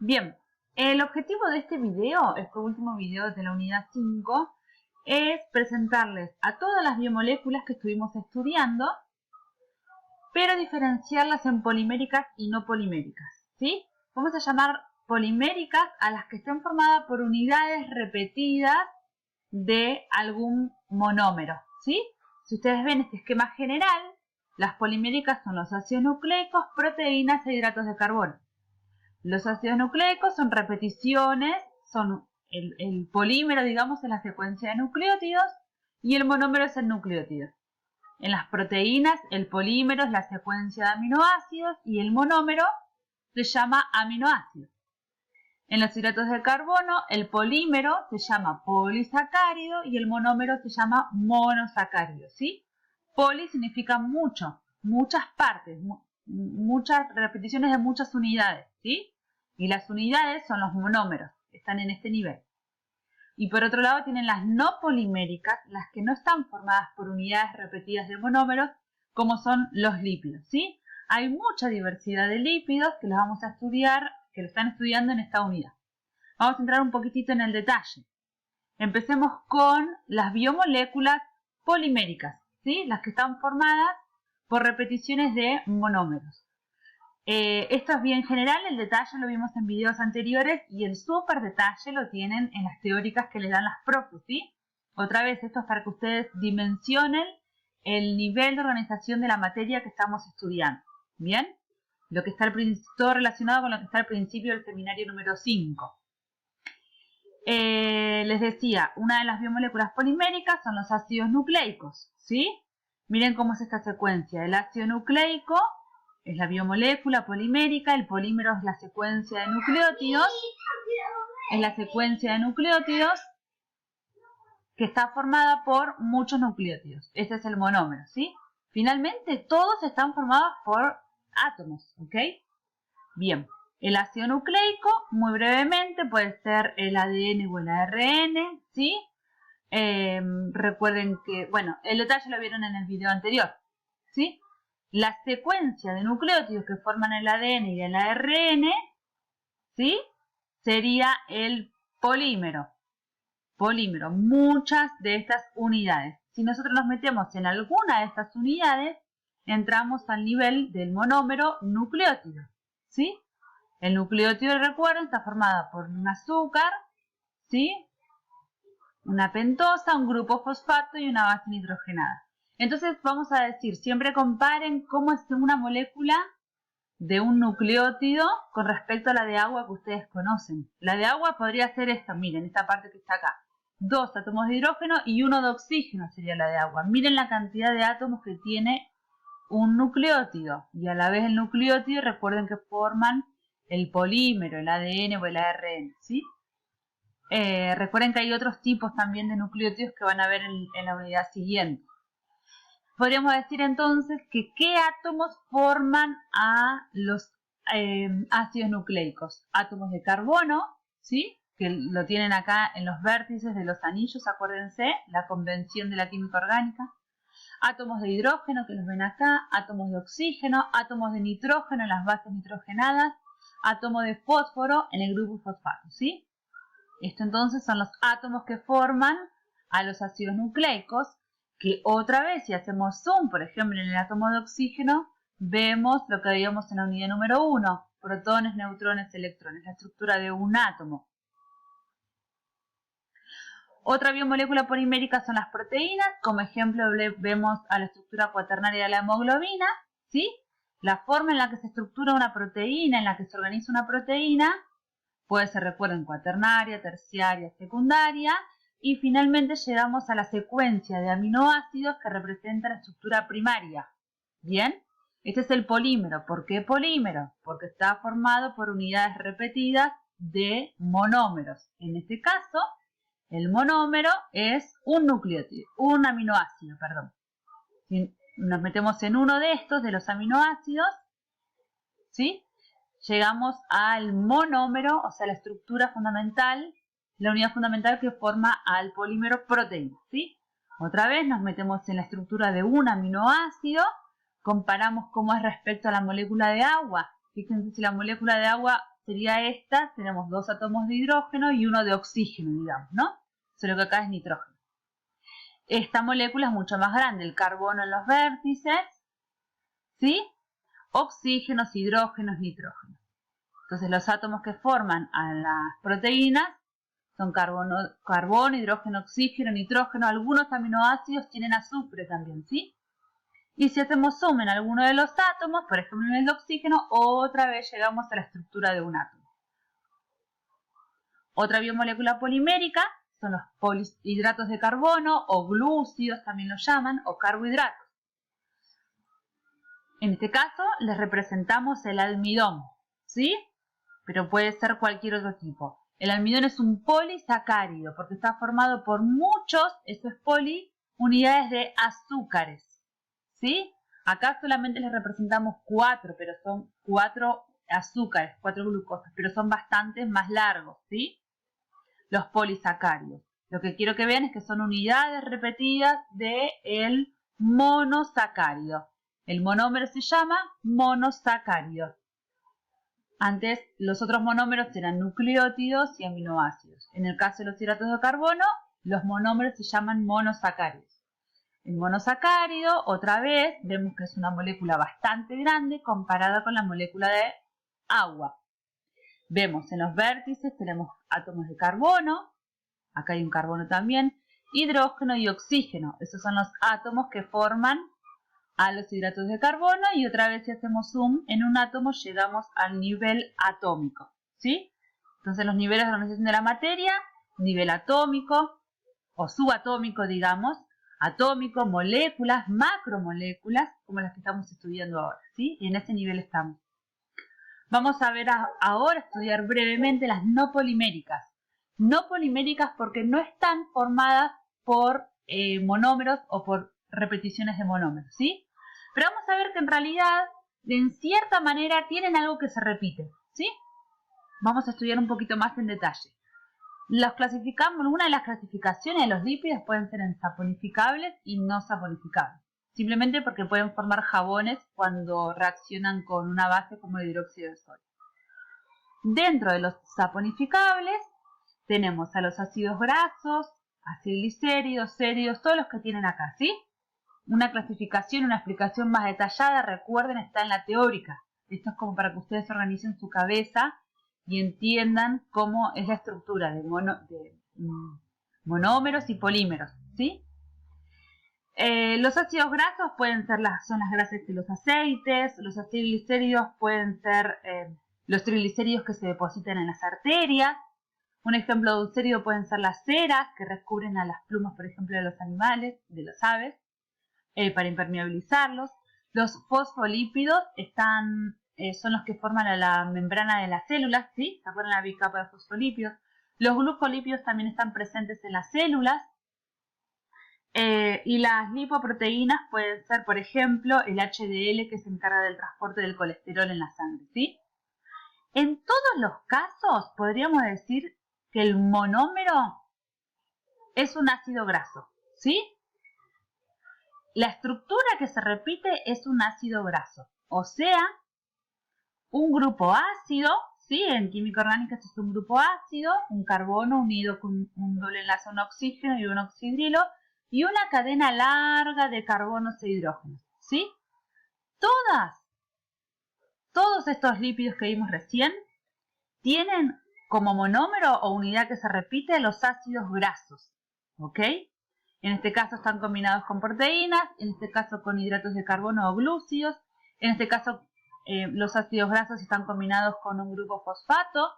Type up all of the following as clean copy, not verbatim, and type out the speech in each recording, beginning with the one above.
Bien, el objetivo de este video, este último video de la unidad 5, es presentarles a todas las biomoléculas que estuvimos estudiando, pero diferenciarlas en poliméricas y no poliméricas, ¿sí? Vamos a llamar poliméricas a las que estén formadas por unidades repetidas de algún monómero, ¿sí? Si ustedes ven este esquema general, las poliméricas son los ácidos nucleicos, proteínas e hidratos de carbono. Los ácidos nucleicos son repeticiones, son el polímero, digamos, es la secuencia de nucleótidos y el monómero es el nucleótido. En las proteínas, el polímero es la secuencia de aminoácidos y el monómero se llama aminoácido. En los hidratos de carbono, el polímero se llama polisacárido y el monómero se llama monosacárido, ¿sí? Poli significa mucho, muchas partes, muchas repeticiones de muchas unidades, ¿sí? Y las unidades son los monómeros, están en este nivel. Y por otro lado tienen las no poliméricas, las que no están formadas por unidades repetidas de monómeros, como son los lípidos, ¿sí? Hay mucha diversidad de lípidos que los vamos a estudiar, que lo están estudiando en esta unidad. Vamos a entrar un poquitito en el detalle. Empecemos con las biomoléculas poliméricas, ¿sí? Las que están formadas por repeticiones de monómeros. Esto es bien general, el detalle lo vimos en videos anteriores y el súper detalle lo tienen en las teóricas que les dan las profus, ¿sí? Otra vez, esto es para que ustedes dimensionen el nivel de organización de la materia que estamos estudiando, ¿bien? Lo que está todo relacionado con lo que está al principio del seminario número 5. Les decía, una de las biomoléculas poliméricas son los ácidos nucleicos, ¿sí? Miren cómo es esta secuencia. El ácido nucleico es la biomolécula polimérica, el polímero es la secuencia de nucleótidos, que está formada por muchos nucleótidos. Este es el monómero, ¿sí? Finalmente, todos están formados por átomos, ¿ok? Bien, el ácido nucleico, muy brevemente, puede ser el ADN o el ARN, ¿sí? Recuerden que, bueno, el detalle lo vieron en el video anterior, ¿sí? La secuencia de nucleótidos que forman el ADN y el ARN, ¿sí? Sería el polímero. Muchas de estas unidades. Si nosotros nos metemos en alguna de estas unidades, entramos al nivel del monómero nucleótido, ¿sí? El nucleótido, recuerden, está formado por un azúcar, ¿sí? Una pentosa, un grupo fosfato y una base nitrogenada. Entonces vamos a decir, siempre comparen cómo es una molécula de un nucleótido con respecto a la de agua que ustedes conocen. La de agua podría ser esta, miren, esta parte que está acá. 2 átomos de hidrógeno y 1 de oxígeno sería la de agua. Miren la cantidad de átomos que tiene un nucleótido. Y a la vez el nucleótido, recuerden que forman el polímero, el ADN o el ARN, ¿sí? Recuerden que hay otros tipos también de nucleótidos que van a ver en la unidad siguiente. Podríamos decir entonces que ¿qué átomos forman a los ácidos nucleicos? Átomos de carbono, ¿sí? Que lo tienen acá en los vértices de los anillos, acuérdense, la convención de la química orgánica. Átomos de hidrógeno, que los ven acá, átomos de oxígeno, átomos de nitrógeno en las bases nitrogenadas, átomo de fósforo en el grupo fosfato, ¿sí? Esto entonces son los átomos que forman a los ácidos nucleicos, que otra vez, si hacemos zoom, por ejemplo, en el átomo de oxígeno, vemos lo que veíamos en la unidad número 1, protones, neutrones, electrones, la estructura de un átomo. Otra biomolécula polimérica son las proteínas, como ejemplo vemos a la estructura cuaternaria de la hemoglobina, ¿sí? La forma en la que se estructura una proteína, en la que se organiza una proteína, puede ser, recuerden, cuaternaria, terciaria, secundaria, y finalmente llegamos a la secuencia de aminoácidos que representa la estructura primaria. ¿Bien? Este es el polímero. ¿Por qué polímero? Porque está formado por unidades repetidas de monómeros. En este caso, el monómero es un nucleótido, un aminoácido, perdón. Si nos metemos en uno de estos, de los aminoácidos, ¿sí? Llegamos al monómero, o sea, la estructura fundamental, la unidad fundamental que forma al polímero proteína, ¿sí? Otra vez nos metemos en la estructura de un aminoácido, comparamos cómo es respecto a la molécula de agua. Fíjense si la molécula de agua sería esta, tenemos 2 átomos de hidrógeno y 1 de oxígeno, digamos, ¿no? Solo que acá es nitrógeno. Esta molécula es mucho más grande, el carbono en los vértices, ¿sí? Oxígenos, hidrógenos, nitrógenos. Entonces los átomos que forman a las proteínas son carbono, hidrógeno, oxígeno, nitrógeno. Algunos aminoácidos tienen azufre también, ¿sí? Y si hacemos zoom en alguno de los átomos, por ejemplo en el oxígeno, otra vez llegamos a la estructura de un átomo. Otra biomolécula polimérica son los polihidratos de carbono o glúcidos también los llaman, o carbohidratos. En este caso les representamos el almidón, ¿sí? Pero puede ser cualquier otro tipo. El almidón es un polisacárido porque está formado por muchos, eso es poli, unidades de azúcares, ¿sí? Acá solamente les representamos 4, pero son 4 azúcares, 4 glucosas, pero son bastante más largos, ¿sí? Los polisacáridos. Lo que quiero que vean es que son unidades repetidas del monosacárido. El monómero se llama monosacárido. Antes los otros monómeros eran nucleótidos y aminoácidos. En el caso de los hidratos de carbono, los monómeros se llaman monosacáridos. El monosacárido, otra vez, vemos que es una molécula bastante grande comparada con la molécula de agua. Vemos en los vértices tenemos átomos de carbono, acá hay un carbono también, hidrógeno y oxígeno. Esos son los átomos que forman a los hidratos de carbono y otra vez si hacemos zoom en un átomo llegamos al nivel atómico, ¿sí? Entonces los niveles de organización de la materia, nivel atómico o subatómico digamos, atómico, moléculas, macromoléculas, como las que estamos estudiando ahora, ¿sí? Y en ese nivel estamos. Vamos a ver ahora, estudiar brevemente las no poliméricas. No poliméricas porque no están formadas por monómeros o por repeticiones de monómeros, ¿sí? Pero vamos a ver que en realidad, en cierta manera, tienen algo que se repite, ¿sí? Vamos a estudiar un poquito más en detalle. Los clasificamos, una de las clasificaciones de los lípidos pueden ser en saponificables y no saponificables. Simplemente porque pueden formar jabones cuando reaccionan con una base como el hidróxido de sodio. Dentro de los saponificables tenemos a los ácidos grasos, acilglicéridos, séridos, todos los que tienen acá, ¿sí? Una clasificación, una explicación más detallada, recuerden, está en la teórica. Esto es como para que ustedes organicen su cabeza y entiendan cómo es la estructura de monómeros y polímeros, ¿sí? Los ácidos grasos pueden ser son las grasas de los aceites, los acilglicéridos pueden ser los triglicéridos que se depositan en las arterias. Un ejemplo de ursérido pueden ser las ceras que recubren a las plumas, por ejemplo, de los animales, de las aves, para impermeabilizarlos. Los fosfolípidos son los que forman la membrana de las células, ¿sí? ¿Se acuerdan la bicapa de fosfolípidos? Los glucolípidos también están presentes en las células. Y las lipoproteínas pueden ser, por ejemplo, el HDL que se encarga del transporte del colesterol en la sangre, ¿sí? En todos los casos podríamos decir que el monómero es un ácido graso, ¿sí? La estructura que se repite es un ácido graso, o sea, un grupo ácido, ¿sí? En química orgánica esto es un grupo ácido, un carbono unido con un doble enlace a un oxígeno y un oxidrilo, y una cadena larga de carbonos e hidrógenos, ¿sí? Todos estos lípidos que vimos recién tienen como monómero o unidad que se repite los ácidos grasos, ¿ok? En este caso están combinados con proteínas, en este caso con hidratos de carbono o glúcidos, en este caso los ácidos grasos están combinados con un grupo fosfato,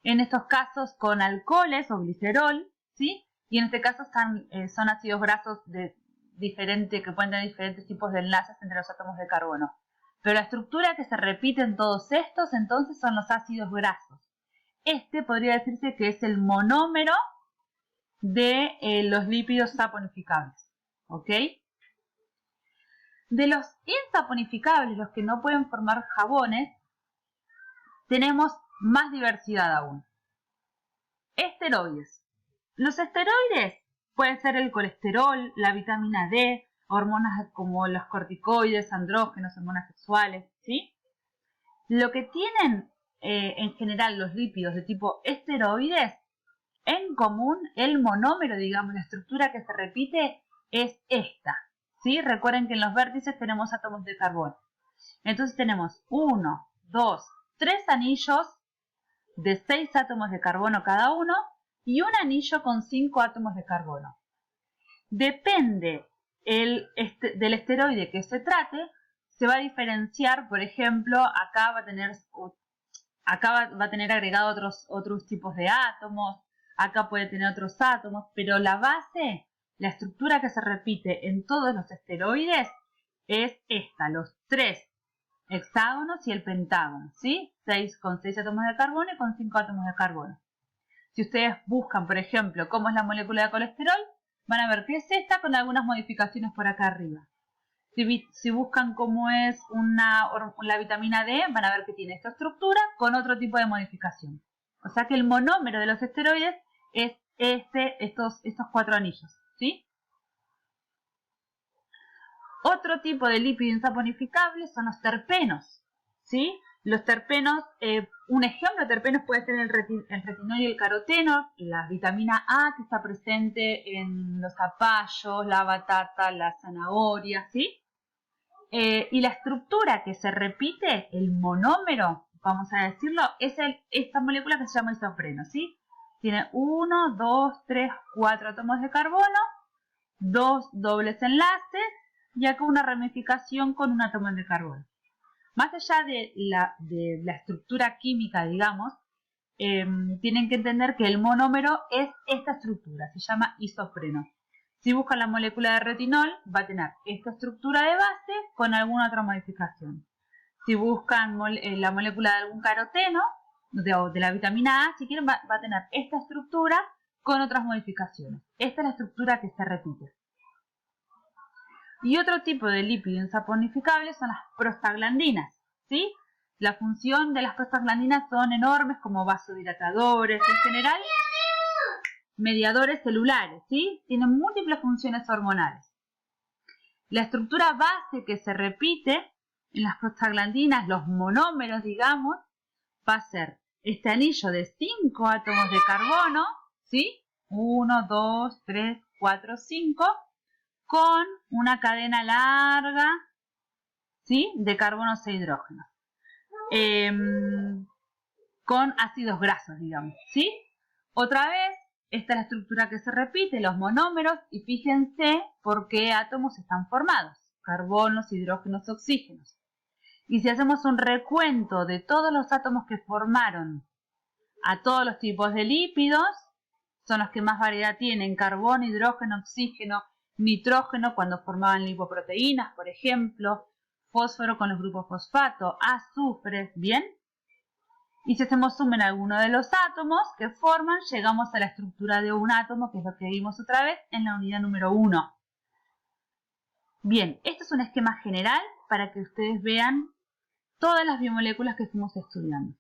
en estos casos con alcoholes o glicerol, ¿sí? Y en este caso son ácidos grasos que pueden tener diferentes tipos de enlaces entre los átomos de carbono. Pero la estructura que se repite en todos estos entonces son los ácidos grasos. Este podría decirse que es el monómero de los lípidos saponificables, ¿ok? De los insaponificables, los que no pueden formar jabones, tenemos más diversidad aún. Esteroides. Los esteroides pueden ser el colesterol, la vitamina D, hormonas como los corticoides, andrógenos, hormonas sexuales, ¿sí? Lo que tienen en general los lípidos de tipo esteroides, en común el monómero, digamos, la estructura que se repite es esta, ¿sí? Recuerden que en los vértices tenemos átomos de carbono. Entonces tenemos 1, 2, 3 anillos de 6 átomos de carbono cada uno y un anillo con 5 átomos de carbono. Depende del esteroide que se trate, se va a diferenciar, por ejemplo, acá va a tener agregado otros tipos de átomos, acá puede tener otros átomos, pero la base, la estructura que se repite en todos los esteroides es esta, los 3 hexágonos y el pentágono, ¿sí? 6 con 6 átomos de carbono y con 5 átomos de carbono. Si ustedes buscan, por ejemplo, cómo es la molécula de colesterol, van a ver que es esta con algunas modificaciones por acá arriba. Si buscan cómo es la vitamina D, van a ver que tiene esta estructura con otro tipo de modificación. O sea que el monómero de los esteroides es estos 4 anillos, ¿sí? Otro tipo de lípido insaponificable son los terpenos, ¿sí? Los terpenos, un ejemplo de terpenos puede ser el retinol y el caroteno, la vitamina A que está presente en los zapallos, la batata, la zanahoria, ¿sí? Y la estructura que se repite, el monómero, vamos a decirlo, es esta molécula que se llama isopreno, ¿sí? Tiene 1, 2, 3, 4 átomos de carbono, 2 dobles enlaces y acá una ramificación con un átomo de carbono. Más allá de la estructura química, digamos, tienen que entender que el monómero es esta estructura, se llama isopreno. Si buscan la molécula de retinol, va a tener esta estructura de base con alguna otra modificación. Si buscan la molécula de algún caroteno, de la vitamina A, si quieren, va a tener esta estructura con otras modificaciones. Esta es la estructura que se repite. Y otro tipo de lípido insaponificable son las prostaglandinas, ¿sí? La función de las prostaglandinas son enormes como vasodilatadores, en general mediadores celulares, ¿sí? Tienen múltiples funciones hormonales. La estructura base que se repite en las prostaglandinas, los monómeros, digamos, va a ser este anillo de 5 átomos de carbono, ¿sí? 1, 2, 3, 4, 5, con una cadena larga, ¿sí? De carbonos e hidrógenos. Con ácidos grasos, digamos, ¿sí? Otra vez, esta es la estructura que se repite, los monómeros, y fíjense por qué átomos están formados, carbonos, hidrógenos, oxígenos. Y si hacemos un recuento de todos los átomos que formaron a todos los tipos de lípidos, son los que más variedad tienen, carbono, hidrógeno, oxígeno, nitrógeno cuando formaban lipoproteínas, por ejemplo, fósforo con los grupos fosfato, azufre, ¿bien? Y si hacemos suma en alguno de los átomos que forman, llegamos a la estructura de un átomo, que es lo que vimos otra vez en la unidad número 1. Bien, este es un esquema general para que ustedes vean todas las biomoléculas que fuimos estudiando.